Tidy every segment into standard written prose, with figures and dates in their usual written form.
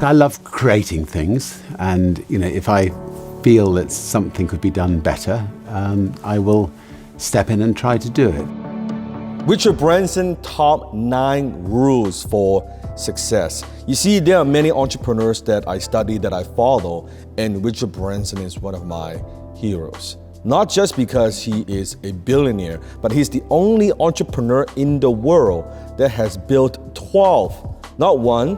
I love creating things, and if I feel that something could be done better, I will step in and try to do it. Richard Branson top 9 rules for success. You see, there are many entrepreneurs that I study, that I follow, and Richard Branson is one of my heroes. Not just because he is a billionaire, but he's the only entrepreneur in the world that has built 12, not one,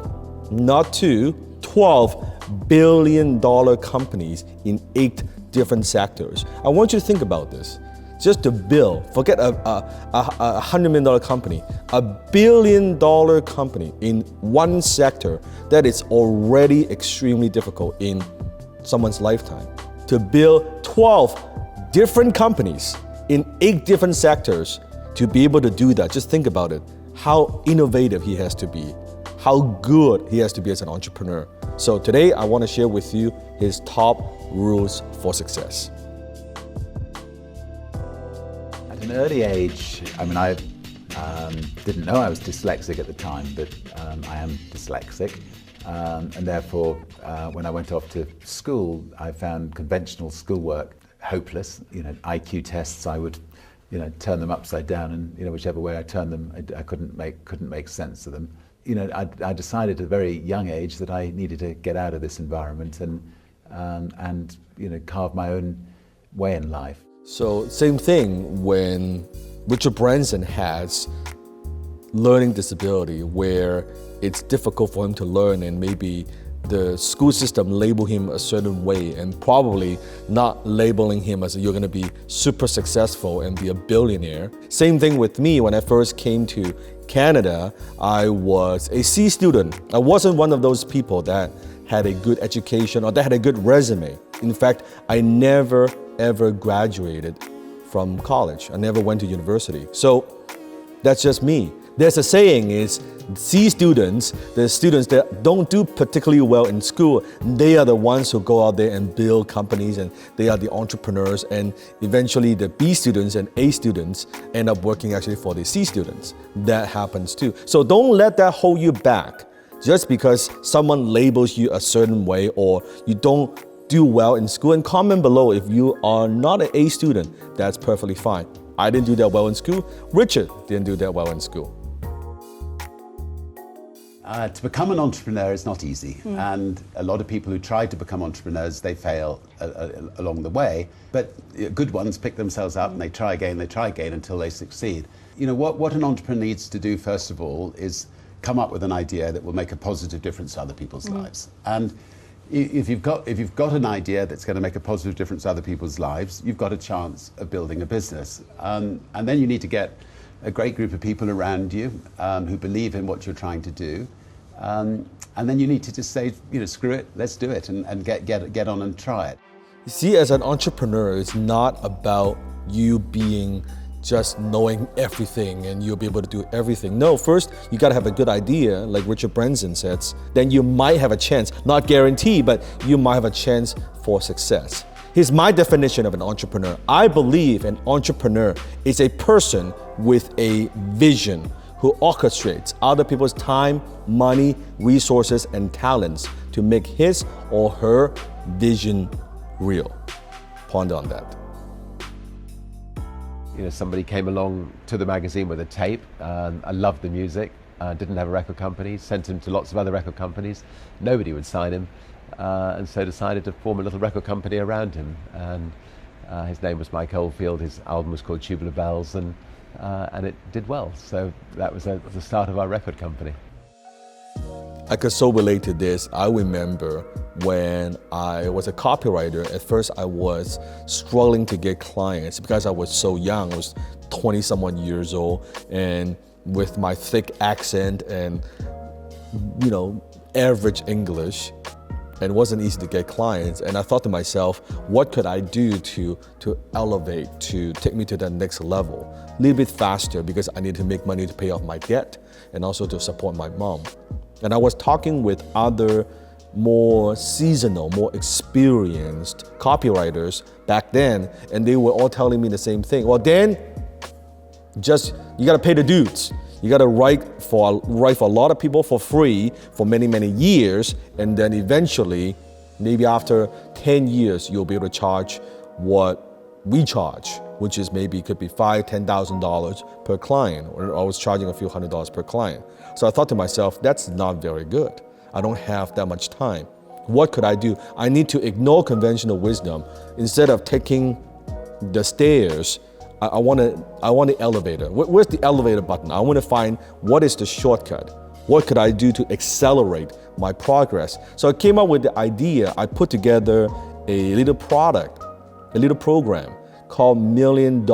not two, 12 billion-dollar companies in 8 different sectors. I want you to think about this. Just to build, forget a $100 million company, a $1 billion company in one sector, that is already extremely difficult in someone's lifetime. To build 12 different companies in 8 different sectors, to be able to do that, just think about it, how innovative he has to be, how good he has to be as an entrepreneur. So today I want to share with you his top rules for success. At an early age, I didn't know I was dyslexic at the time, but I am dyslexic. And therefore, when I went off to school, I found conventional schoolwork hopeless. IQ tests, I would turn them upside down, and whichever way I turned them, I couldn't make sense of them. I decided at a very young age that I needed to get out of this environment and carve my own way in life. So same thing when Richard Branson has learning disability, where it's difficult for him to learn, and maybe the school system label him a certain way, and probably not labeling him as you're going to be super successful and be a billionaire. Same thing with me. When I first came to Canada, I was a C student. I wasn't one of those people that had a good education or that had a good resume. In fact, I never ever graduated from college. I never went to university. So that's just me. There's a saying is, C students, the students that don't do particularly well in school, they are the ones who go out there and build companies, and they are the entrepreneurs, and eventually the B students and A students end up working actually for the C students. That happens too. So don't let that hold you back. Just because someone labels you a certain way, or you don't do well in school, and comment below if you are not an A student, that's perfectly fine. I didn't do that well in school. Richard didn't do that well in school. To become an entrepreneur is not easy, and a lot of people who try to become entrepreneurs, they fail along the way, but good ones pick themselves up and they try again until they succeed. What an entrepreneur needs to do, first of all, is come up with an idea that will make a positive difference to other people's lives. And if you've got an idea that's going to make a positive difference to other people's lives, you've got a chance of building a business. And then you need to get a great group of people around you who believe in what you're trying to do. And then you need to just say, screw it, let's do it, and get on and try it. You see, as an entrepreneur, it's not about you being just knowing everything and you'll be able to do everything. No, first you gotta have a good idea, like Richard Branson says, then you might have a chance, not guaranteed, but you might have a chance for success. Here's my definition of an entrepreneur. I believe an entrepreneur is a person with a vision who orchestrates other people's time, money, resources, and talents to make his or her vision real. Ponder on that. Somebody came along to the magazine with a tape. I loved the music. Didn't have a record company. Sent him to lots of other record companies. Nobody would sign him, and so decided to form a little record company around him. And his name was Mike Oldfield. His album was called Tubular Bells, and it did well. So that was the start of our record company. I could so relate to this. I remember when I was a copywriter, at first I was struggling to get clients because I was so young. I was 20-some years old, and with my thick accent and average English, and it wasn't easy to get clients. And I thought to myself, what could I do to elevate, to take me to the next level? A little bit faster, because I needed to make money to pay off my debt and also to support my mom. And I was talking with other more seasonal, more experienced copywriters back then, and they were all telling me the same thing. Well, Dan, you gotta pay the dues. You got to write for a lot of people for free for many, many years, and then eventually, maybe after 10 years, you'll be able to charge what we charge, which is maybe could be $5,000, $10,000 per client, or I was charging a few $100s per client. So I thought to myself, that's not very good. I don't have that much time. What could I do? I need to ignore conventional wisdom. Instead of taking the stairs, I want the elevator. Where's the elevator button? I want to find what is the shortcut. What could I do to accelerate my progress? So I came up with the idea. I put together a little product, a little program called $1 Million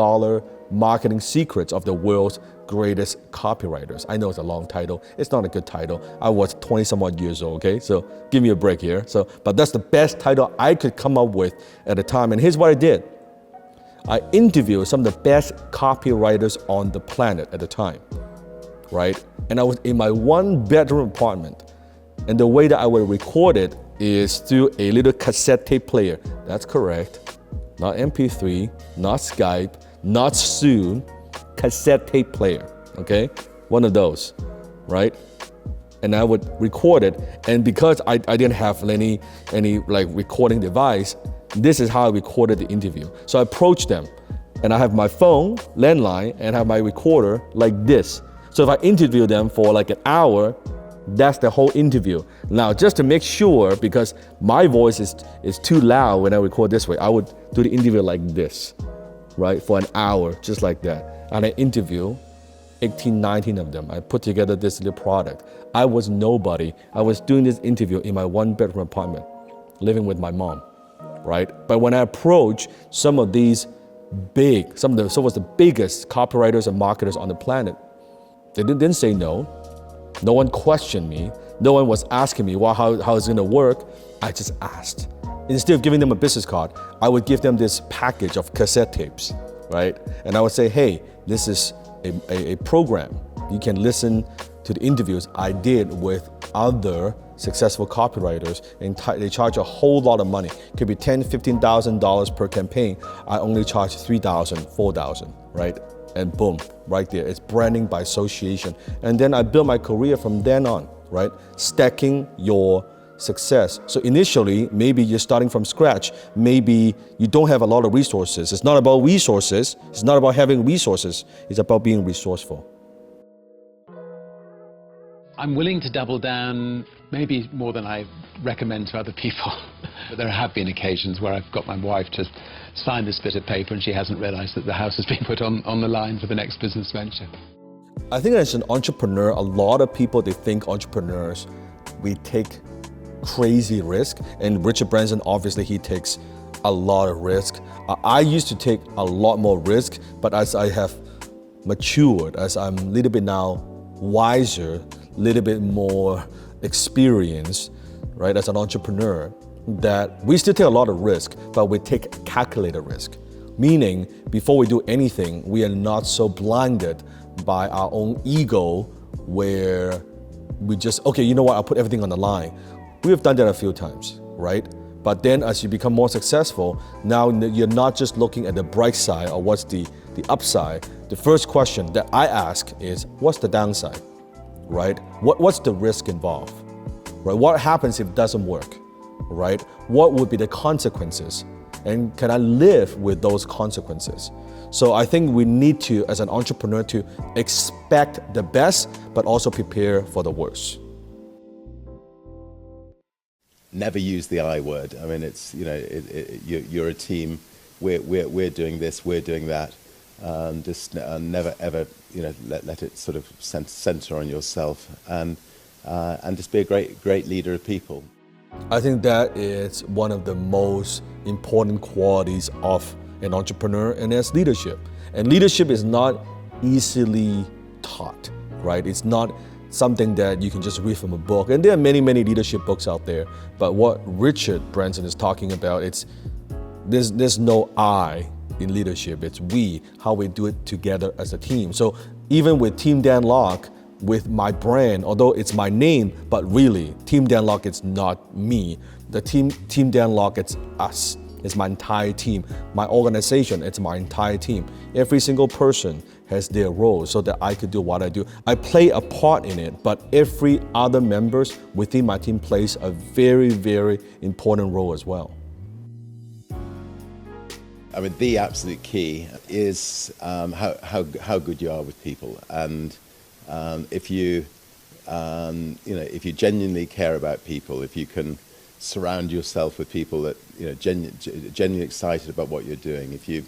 Marketing Secrets of the World's Greatest Copywriters. I know it's a long title. It's not a good title. I was 20-some odd years old, okay? So give me a break here. But that's the best title I could come up with at the time. And here's what I did. I interviewed some of the best copywriters on the planet at the time, right? And I was in my 1-bedroom apartment. And the way that I would record it is through a little cassette tape player. That's correct. Not MP3, not Skype, not Zoom, cassette tape player, okay? One of those, right? And I would record it. And because I didn't have any like recording device, this is how I recorded the interview. So I approached them, and I have my phone, landline, and I have my recorder like this. So if I interview them for like an hour, that's the whole interview. Now, just to make sure, because my voice is too loud when I record this way, I would do the interview like this, right? For an hour, just like that. And I interview 18, 19 of them. I put together this little product. I was nobody. I was doing this interview in my 1-bedroom apartment, living with my mom. Right? But when I approach some of these some of the biggest copywriters and marketers on the planet, they didn't say no. No one questioned me. No one was asking me, well, how is it gonna work? I just asked. Instead of giving them a business card, I would give them this package of cassette tapes, right? And I would say, hey, this is a program. You can listen to the interviews I did with other successful copywriters, and they charge a whole lot of money. It could be $10,000, $15,000 per campaign. I only charge $3,000, $4,000, right? And boom, right there. It's branding by association. And then I built my career from then on, right? Stacking your success. So initially, maybe you're starting from scratch. Maybe you don't have a lot of resources. It's not about resources. It's not about having resources. It's about being resourceful. I'm willing to double down, maybe more than I recommend to other people. But there have been occasions where I've got my wife to sign this bit of paper and she hasn't realized that the house has been put on the line for the next business venture. I think as an entrepreneur, a lot of people, they think entrepreneurs, we take crazy risk. And Richard Branson, obviously, he takes a lot of risk. I used to take a lot more risk, but as I have matured, as I'm a little bit now wiser, little bit more experience, right, as an entrepreneur, that we still take a lot of risk, but we take calculated risk. Meaning, before we do anything, we are not so blinded by our own ego where we just, okay, you know what, I'll put everything on the line. We have done that a few times, right? But then as you become more successful, now you're not just looking at the bright side or what's the upside. The first question that I ask is, what's the downside? Right? What's the risk involved? Right? What happens if it doesn't work? Right? What would be the consequences? And can I live with those consequences? So I think we need to, as an entrepreneur, to expect the best, but also prepare for the worst. Never use the I word. I mean, it's, you know, you're a team. We're doing this. We're doing that. Just never ever, you know, let it sort of center on yourself, and just be a great leader of people. I think that is one of the most important qualities of an entrepreneur, and that's leadership. And leadership is not easily taught, right? It's not something that you can just read from a book. And there are many leadership books out there. But what Richard Branson is talking about, there's no I in leadership. It's we, how we do it together as a team. So even with Team Dan Lok, with my brand, although it's my name, but really, Team Dan Lok, it's not me. The Team Dan Lok, it's us. It's my entire team. My organization, it's my entire team. Every single person has their role so that I could do what I do. I play a part in it, but every other members within my team plays a very, very important role as well. I mean, the absolute key is how good you are with people, and if you if you genuinely care about people, if you can surround yourself with people that genuinely excited about what you're doing, if you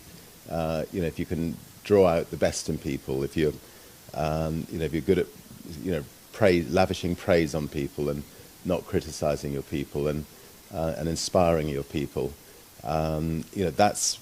if you can draw out the best in people, if you're if you're good at lavishing praise on people and not criticizing your people and inspiring your people. That's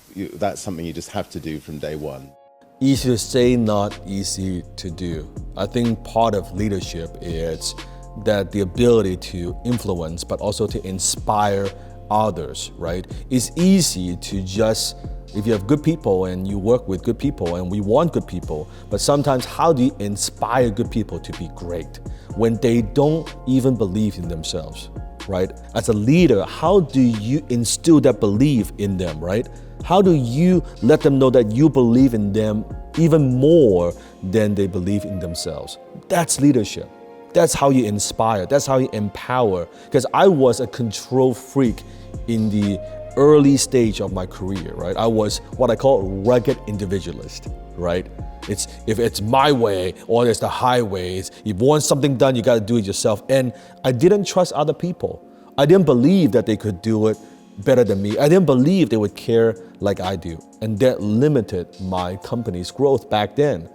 something you just have to do from day one. Easy to say, not easy to do. I think part of leadership is that the ability to influence, but also to inspire others, right? It's easy to just, if you have good people and you work with good people and we want good people, but sometimes how do you inspire good people to be great when they don't even believe in themselves? Right? As a leader, how do you instill that belief in them, right? How do you let them know that you believe in them even more than they believe in themselves? That's leadership. That's how you inspire. That's how you empower. Because I was a control freak in the early stage of my career, right? I was what I call rugged individualist, right? If it's my way or there's the highways, if you want something done, you got to do it yourself. And I didn't trust other people. I didn't believe that they could do it better than me. I didn't believe they would care like I do. And that limited my company's growth back then.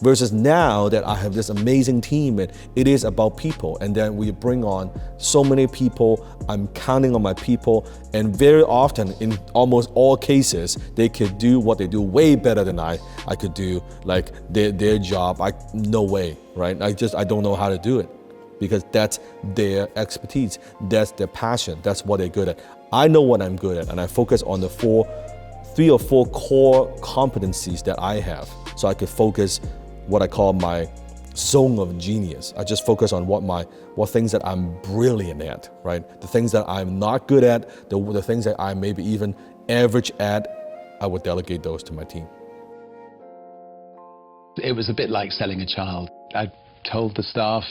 Versus now that I have this amazing team and it is about people, and then we bring on so many people, I'm counting on my people, and very often in almost all cases, they could do what they do way better than I could do, like their job. No way, right? I don't know how to do it because that's their expertise, that's their passion, that's what they're good at. I know what I'm good at, and I focus on the 3 or 4 core competencies that I have, so I could focus what I call my zone of genius. I just focus on what things that I'm brilliant at, right? The things that I'm not good at, the things that I maybe even average at, I would delegate those to my team. It was a bit like selling a child. I told the staff,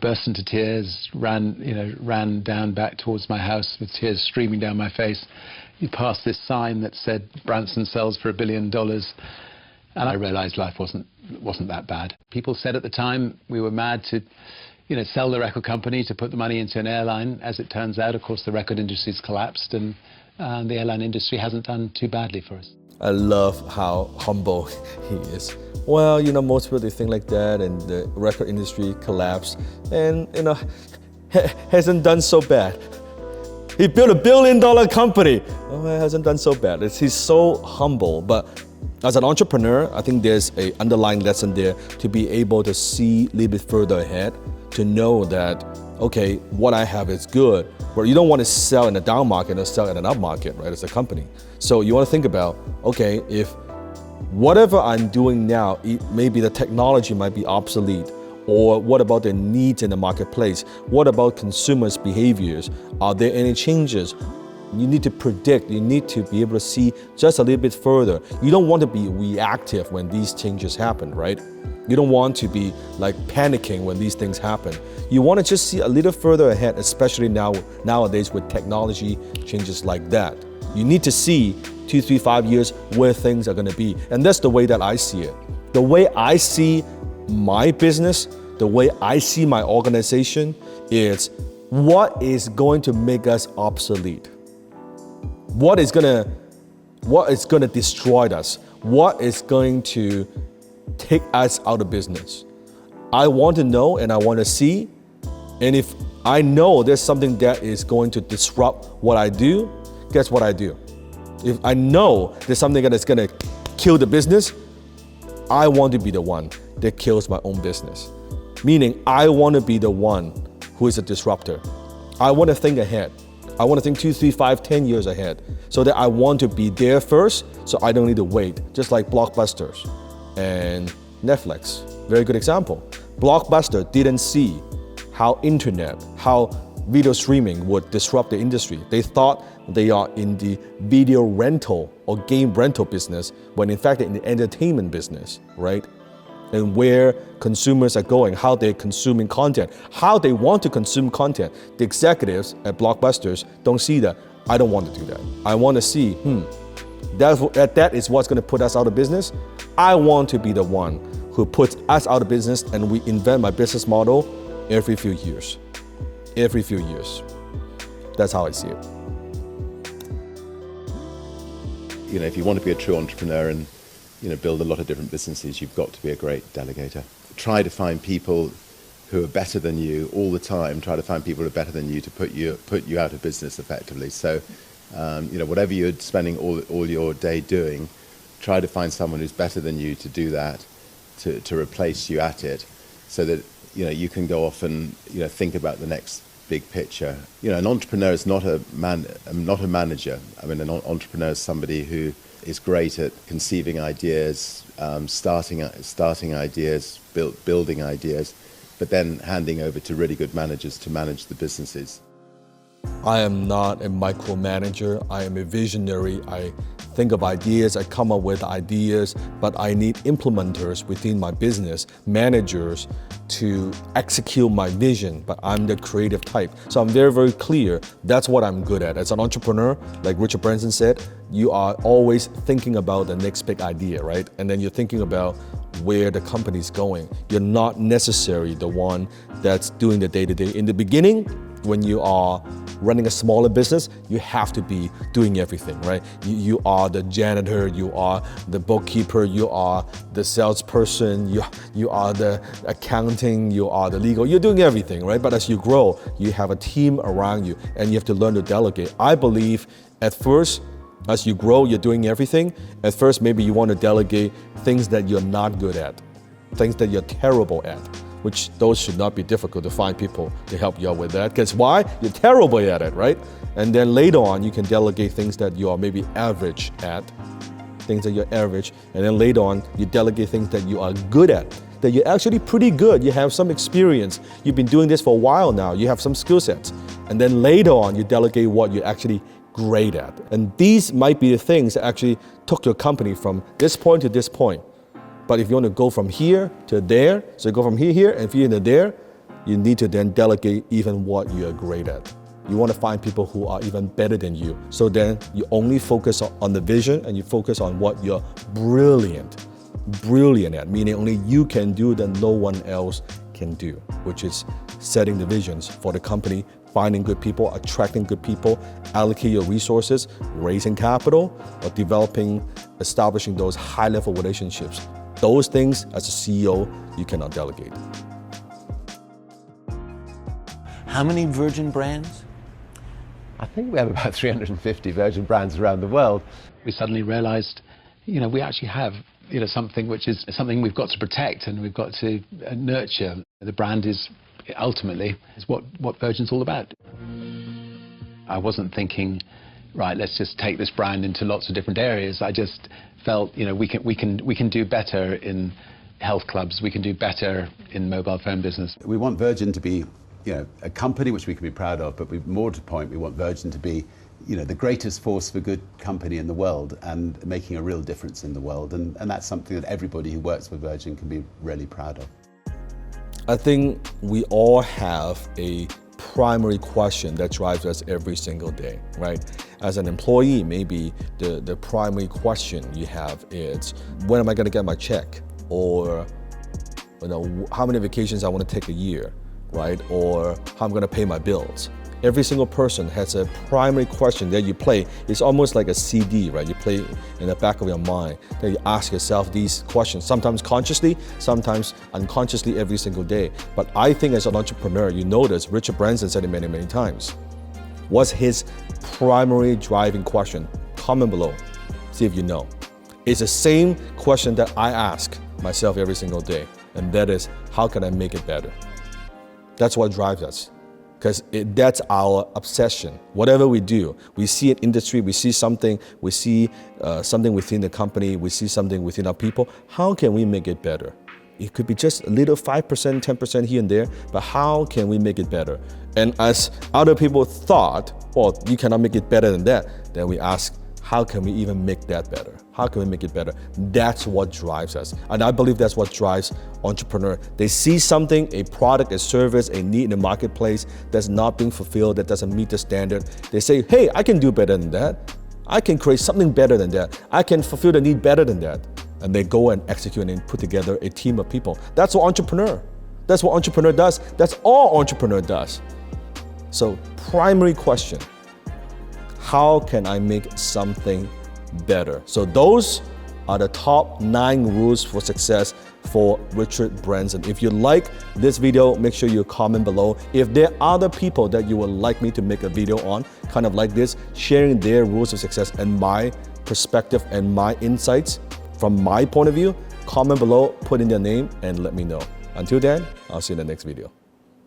burst into tears, ran down back towards my house with tears streaming down my face. You passed this sign that said Branson sells for $1 billion. And I realized life wasn't that bad. People said at the time we were mad to, sell the record company to put the money into an airline. As it turns out, of course, the record industry's collapsed, and the airline industry hasn't done too badly for us. I love how humble he is. Well, most people, they think like that, and the record industry collapsed, and hasn't done so bad. He built $1 billion company. Oh, it hasn't done so bad. He's so humble, but as an entrepreneur, I think there's an underlying lesson there to be able to see a little bit further ahead, to know that, okay, what I have is good, but you don't want to sell in a down market or sell in an up market, right, as a company. So you want to think about, okay, if whatever I'm doing now, maybe the technology might be obsolete, or what about the needs in the marketplace? What about consumers' behaviors? Are there any changes? You need to predict, you need to be able to see just a little bit further. You don't want to be reactive when these changes happen, right? You don't want to be like panicking when these things happen. You want to just see a little further ahead, especially nowadays with technology changes like that. You need to see 2, 3, 5 years where things are going to be. And that's the way that I see it. The way I see my business, the way I see my organization is what is going to make us obsolete. What is gonna destroy us? What is going to take us out of business? I want to know and I want to see. And if I know there's something that is going to disrupt what I do, guess what I do? If I know there's something that is going to kill the business, I want to be the one that kills my own business. Meaning I want to be the one who is a disruptor. I want to think ahead. I want to think 2, 3, 5, 10 years ahead, so that I want to be there first, so I don't need to wait. Just like Blockbusters and Netflix, very good example. Blockbuster didn't see how internet, how video streaming would disrupt the industry. They thought they are in the video rental or game rental business when in fact they're in the entertainment business, right? And where consumers are going, how they're consuming content, how they want to consume content. The executives at Blockbusters don't see that. I don't want to do that. I want to see, that is what's going to put us out of business. I want to be the one who puts us out of business, and we invent my business model every few years. Every few years. That's how I see it. You know, if you want to be a true entrepreneur and, you know, build a lot of different businesses, you've got to be a great delegator. Try to find people who are better than you all the time. Try to find people who are better than you to put you out of business effectively. So, you know, whatever you're spending all your day doing, try to find someone who's better than you to do that, to replace you at it, so that, you know, you can go off and, you know, think about the next big picture. You know, an entrepreneur is not a manager. I mean, an entrepreneur is somebody who is great at conceiving ideas, starting ideas, building ideas, but then handing over to really good managers to manage the businesses. I am not a micromanager. I am a visionary. I think of ideas, I come up with ideas, but I need implementers within my business, managers to execute my vision, but I'm the creative type. So I'm very, very clear, that's what I'm good at. As an entrepreneur, like Richard Branson said, you are always thinking about the next big idea, right? And then you're thinking about where the company's going. You're not necessarily the one that's doing the day-to-day. In the beginning, when you are running a smaller business, you have to be doing everything, right? You are the janitor, you are the bookkeeper, you are the salesperson, you are the accounting, you are the legal, you're doing everything, right? But as you grow, you have a team around you and you have to learn to delegate. I believe at first, as you grow, you're doing everything. At first, maybe you want to delegate things that you're not good at, things that you're terrible at, which those should not be difficult to find people to help you out with that. Because why? You're terrible at it, right? And then later on, you can delegate things that you are maybe average at, things that you're average. And then later on, you delegate things that you are good at, that you're actually pretty good. You have some experience. You've been doing this for a while now. You have some skill sets. And then later on, you delegate what you're actually great at. And these might be the things that actually took your company from this point to this point. But if you want to go from here to there, so you go from here, and if you're in there, you need to then delegate even what you're great at. You want to find people who are even better than you. So then you only focus on the vision and you focus on what you're brilliant at, meaning only you can do that no one else can do, which is setting the visions for the company, finding good people, attracting good people, allocate your resources, raising capital, or establishing those high-level relationships. Those things, as a CEO, you cannot delegate. How many Virgin brands? I think we have about 350 Virgin brands around the world. We suddenly realized, we actually have, something which is something we've got to protect and we've got to nurture. The brand is ultimately what Virgin's all about. I wasn't thinking, right, let's just take this brand into lots of different areas. I just felt, we can do better in health clubs. We can do better in mobile phone business. We want Virgin to be, a company which we can be proud of, but more to the point, we want Virgin to be, the greatest force for good company in the world and making a real difference in the world. And that's something that everybody who works for Virgin can be really proud of. I think we all have a primary question that drives us every single day, right? As an employee, maybe the primary question you have is, when am I going to get my check? Or how many vacations I want to take a year, right? Or how I'm going to pay my bills. Every single person has a primary question that you play. It's almost like a CD, right? You play in the back of your mind. That you ask yourself these questions, sometimes consciously, sometimes unconsciously every single day. But I think as an entrepreneur, you notice, Richard Branson said it many, many times. What's his primary driving question? Comment below, see if you know. It's the same question that I ask myself every single day. And that is, how can I make it better? That's what drives us. Because that's our obsession. Whatever we do, we see an industry, we see something within the company, we see something within our people. How can we make it better? It could be just a little 5%, 10% here and there, but how can we make it better? And as other people thought, well, you cannot make it better than that, then we ask, how can we even make that better? How can we make it better? That's what drives us. And I believe that's what drives entrepreneur. They see something, a product, a service, a need in the marketplace that's not being fulfilled, that doesn't meet the standard. They say, hey, I can do better than that. I can create something better than that. I can fulfill the need better than that. And they go and execute and put together a team of people. That's what entrepreneur. That's what entrepreneur does. That's all entrepreneur does. So primary question, how can I make something better? So those are the top 9 rules for success for Richard Branson. If you like this video, make sure you comment below. If there are other people that you would like me to make a video on, kind of like this, sharing their rules of success and my perspective and my insights from my point of view, comment below, put in their name and let me know. Until then, I'll see you in the next video.